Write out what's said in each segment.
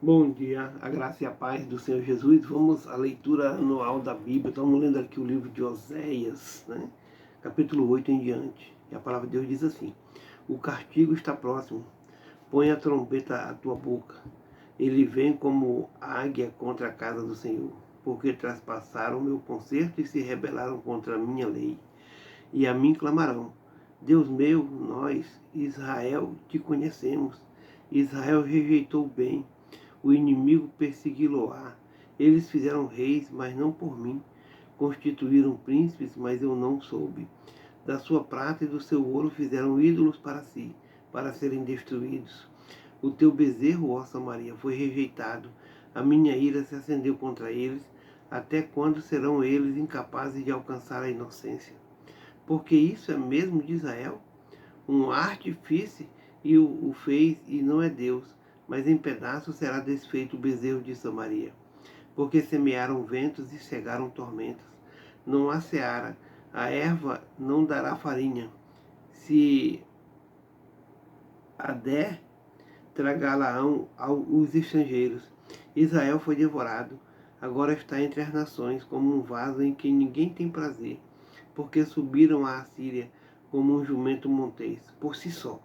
Bom dia, a graça e a paz do Senhor Jesus. Vamos à leitura anual da Bíblia. Estamos lendo aqui o livro de Oséias, capítulo 8 em diante. E a palavra de Deus diz assim: o castigo está próximo, põe a trombeta à tua boca. Ele vem como águia contra a casa do Senhor, porque traspassaram o meu concerto e se rebelaram contra a minha lei. E a mim clamarão: Deus meu, nós, Israel, te conhecemos. Israel rejeitou o bem, o inimigo persegui-lo-á. Eles fizeram reis, mas não por mim. Constituíram príncipes, mas eu não soube. Da sua prata e do seu ouro fizeram ídolos para si, para serem destruídos. O teu bezerro, ó Samaria, foi rejeitado. A minha ira se acendeu contra eles. Até quando serão eles incapazes de alcançar a inocência? Porque isso é mesmo de Israel? Um artífice e o fez e não é Deus, mas em pedaços será desfeito o bezerro de Samaria. Porque semearam ventos e cegaram tormentas. Não há seara, a erva não dará farinha. Se a der, tragá-la-ão os estrangeiros. Israel foi devorado, agora está entre as nações, como um vaso em que ninguém tem prazer, porque subiram à Assíria como um jumento montês, por si só.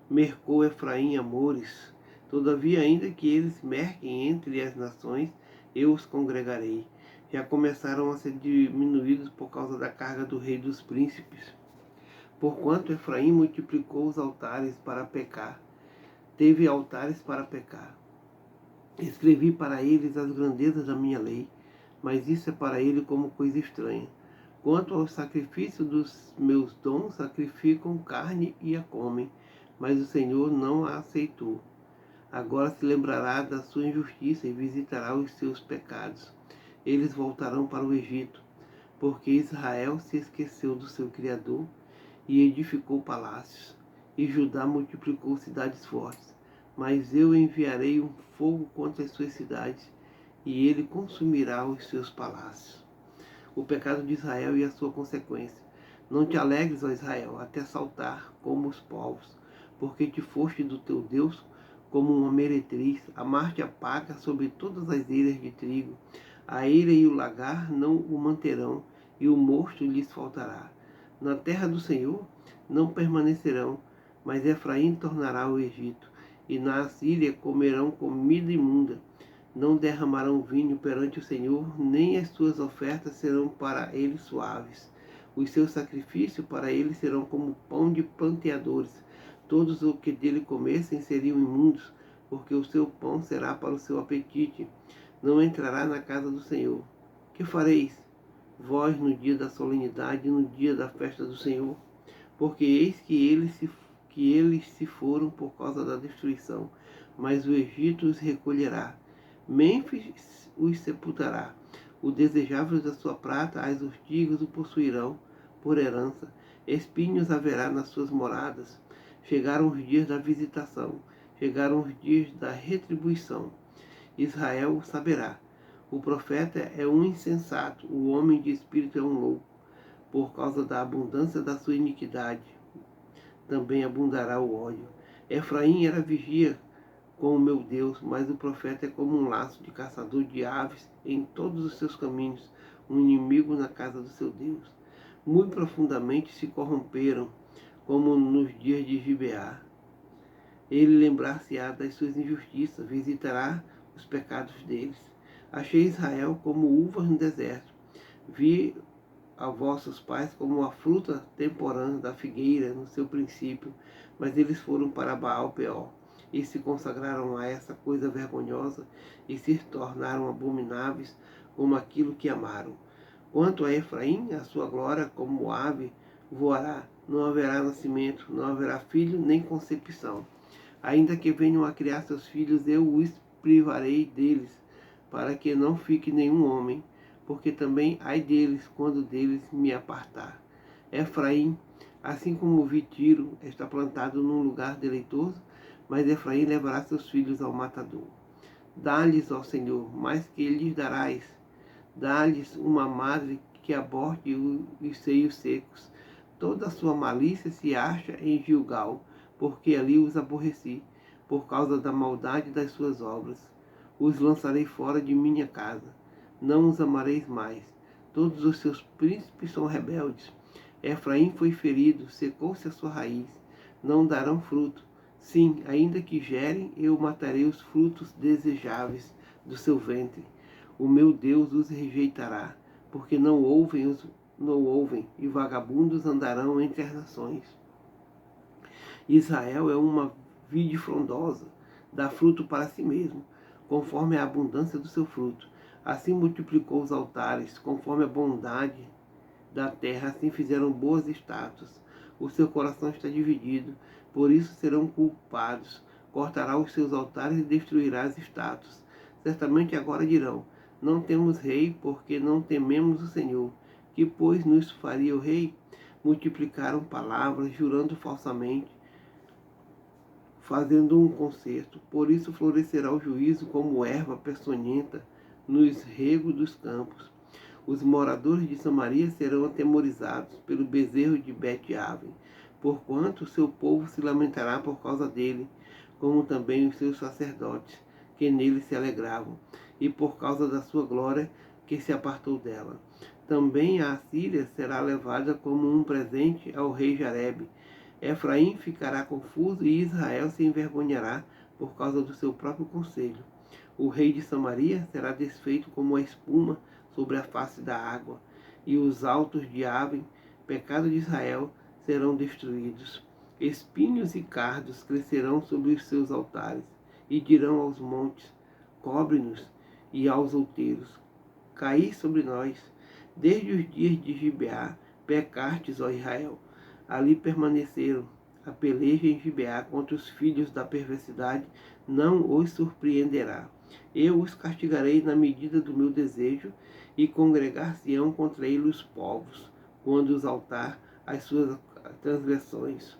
Mercou Efraim amores, todavia ainda que eles merquem entre as nações, eu os congregarei. Já começaram a ser diminuídos por causa da carga do rei dos príncipes. Porquanto Efraim multiplicou os altares para pecar, teve altares para pecar. Escrevi para eles as grandezas da minha lei, mas isso é para ele como coisa estranha. Quanto ao sacrifício dos meus dons, sacrificam carne e a comem, mas o Senhor não a aceitou. Agora se lembrará da sua injustiça e visitará os seus pecados. Eles voltarão para o Egito, porque Israel se esqueceu do seu Criador e edificou palácios, e Judá multiplicou cidades fortes. Mas eu enviarei um fogo contra as suas cidades, e ele consumirá os seus palácios. O pecado de Israel e a sua consequência. Não te alegres, ó Israel, até saltar como os povos, porque te foste do teu Deus como uma meretriz. Amar-te a paca sobre todas as eiras de trigo. A eira e o lagar não o manterão, e o mosto lhes faltará. Na terra do Senhor não permanecerão, mas Efraim tornará ao Egito, e na Assíria comerão comida imunda. Não derramarão vinho perante o Senhor, nem as suas ofertas serão para ele suaves. Os seus sacrifícios para ele serão como pão de planteadores. Todos os que dele comessem seriam imundos, porque o seu pão será para o seu apetite. Não entrará na casa do Senhor. Que fareis, vós, no dia da solenidade e no dia da festa do Senhor? Porque eis que eles se foram por causa da destruição, mas o Egito os recolherá. Mênfis os sepultará. O desejável da sua prata, as urtigas o possuirão por herança. Espinhos haverá nas suas moradas. Chegaram os dias da visitação. Chegaram os dias da retribuição. Israel saberá. O profeta é um insensato. O homem de espírito é um louco. Por causa da abundância da sua iniquidade, também abundará o ódio. Efraim era vigia com o meu Deus, mas o profeta é como um laço de caçador de aves em todos os seus caminhos, um inimigo na casa do seu Deus. Muito profundamente se corromperam, como nos dias de Gibeá. Ele lembrar-se-á das suas injustiças, visitará os pecados deles. Achei Israel como uvas no deserto. Vi a vossos pais como a fruta temporã da figueira no seu princípio, mas eles foram para Baal Peor e se consagraram a essa coisa vergonhosa e se tornaram abomináveis como aquilo que amaram. Quanto a Efraim, a sua glória como ave voará, não haverá nascimento, não haverá filho nem concepção. Ainda que venham a criar seus filhos, eu os privarei deles, para que não fique nenhum homem, porque também ai deles quando deles me apartar. Efraim, assim como vi Tiro, está plantado num lugar deleitoso, mas Efraim levará seus filhos ao matador. Dá-lhes, ó Senhor, mais que lhes darás. Dá-lhes uma madre que aborte os seios secos. Toda a sua malícia se acha em Gilgal, porque ali os aborreci, por causa da maldade das suas obras. os lançarei fora de minha casa. Não os amareis mais. Todos os seus príncipes são rebeldes. Efraim foi ferido, secou-se a sua raiz. Não darão fruto. Sim, ainda que gerem, eu matarei os frutos desejáveis do seu ventre. O meu Deus os rejeitará, porque não ouvem, e vagabundos andarão entre as nações. Israel é uma vide frondosa, dá fruto para si mesmo, conforme a abundância do seu fruto. Assim multiplicou os altares, conforme a bondade da terra, assim fizeram boas estátuas. O seu coração está dividido, por isso serão culpados. Cortará os seus altares e destruirá as estátuas. Certamente agora dirão: não temos rei, porque não tememos o Senhor. Que, pois, nos faria o rei? Multiplicaram palavras, jurando falsamente, fazendo um concerto. Por isso florescerá o juízo como erva peçonhenta nos regos dos campos. Os moradores de Samaria serão atemorizados pelo bezerro de Bet-Aven, porquanto seu povo se lamentará por causa dele, como também os seus sacerdotes, que nele se alegravam, e por causa da sua glória, que se apartou dela. Também a Assíria será levada como um presente ao rei Jarebe. Efraim ficará confuso e Israel se envergonhará por causa do seu próprio conselho. O rei de Samaria será desfeito como a espuma sobre a face da água, e os altos de Aven, pecado de Israel, serão destruídos. Espinhos e cardos crescerão sobre os seus altares, e dirão aos montes: cobre-nos, e aos outeiros: caí sobre nós. Desde os dias de Gibeá, pecastes, ó Israel. Ali permaneceram. A peleja em Gibeá contra os filhos da perversidade não os surpreenderá. Eu os castigarei na medida do meu desejo, e congregar-se-ão contra ele os povos, quando os atar as suas transgressões,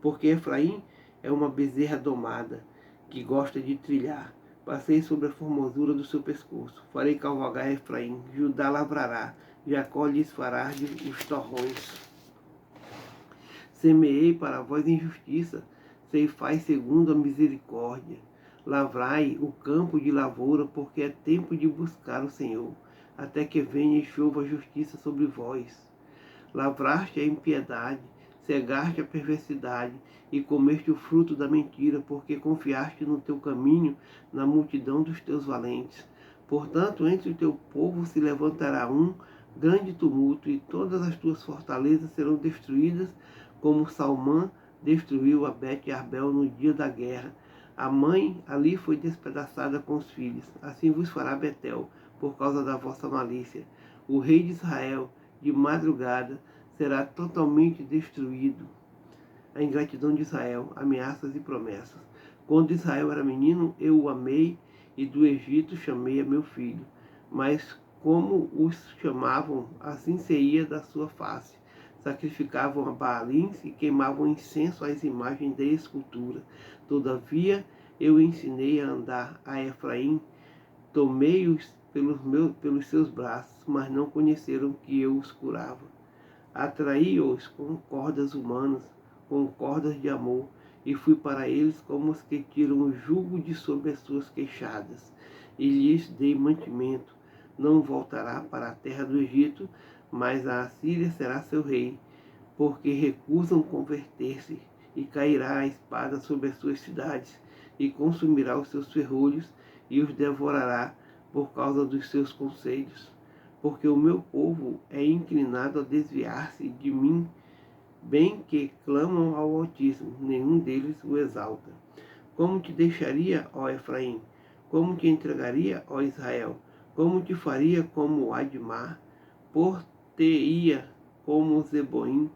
Porque Efraim é uma bezerra domada, que gosta de trilhar. Passei sobre a formosura do seu pescoço. Farei cavalgar Efraim, Judá lavrará, Jacó lhes fará os torrões. Semeei para vós injustiça, ceifai segundo a misericórdia. Lavrai o campo de lavoura, porque é tempo de buscar o Senhor, até que venha e chova a justiça sobre vós. Lavraste a impiedade, cegaste a perversidade, e comeste o fruto da mentira, porque confiaste no teu caminho, na multidão dos teus valentes. Portanto, entre o teu povo se levantará um grande tumulto, e todas as tuas fortalezas serão destruídas, como Salmã destruiu a Bet-Arbel no dia da guerra. A mãe ali foi despedaçada com os filhos. Assim vos fará Betel, por causa da vossa malícia. O rei de Israel, de madrugada, será totalmente destruído. A ingratidão de Israel, ameaças e promessas. Quando Israel era menino, eu o amei, e do Egito chamei a meu filho. Mas como os chamavam, assim se ia da sua face. Sacrificavam a Baalins e queimavam incenso às imagens de escultura. Todavia eu ensinei a andar a Efraim, tomei-os pelos seus braços, mas não conheceram que eu os curava. Atraí-os com cordas humanas, com cordas de amor, e fui para eles como os que tiram o jugo de sobre as suas queixadas, e lhes dei mantimento. Não voltará para a terra do Egito, mas a Assíria será seu rei, porque recusam converter-se, e cairá a espada sobre as suas cidades, e consumirá os seus ferrolhos, e os devorará por causa dos seus conselhos. Porque o meu povo é inclinado a desviar-se de mim, bem que clamam ao Altíssimo, nenhum deles o exalta. Como te deixaria, ó Efraim? Como te entregaria, ó Israel? Como te faria como Admar? Por-te-ia como Zeboim?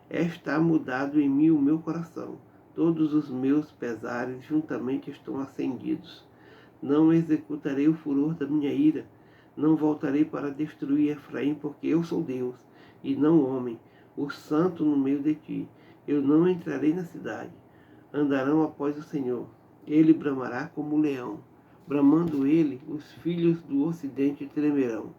Está mudado em mim o meu coração. Todos os meus pesares juntamente estão acendidos. Não executarei o furor da minha ira. Não voltarei para destruir Efraim, porque eu sou Deus, e não homem, o santo no meio de ti. Eu não entrarei na cidade. Andarão após o Senhor. Ele bramará como um leão. Bramando ele, os filhos do ocidente tremerão.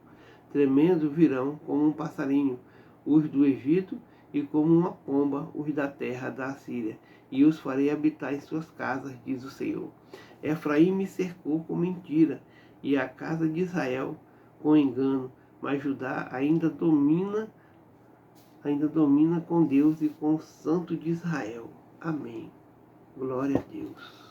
Tremendo virão como um passarinho, os do Egito, e como uma pomba, os da terra da Assíria. e os farei habitar em suas casas, diz o Senhor. Efraim me cercou com mentira, e a casa de Israel com engano, mas Judá ainda domina com Deus e com o Santo de Israel. Amém. Glória a Deus.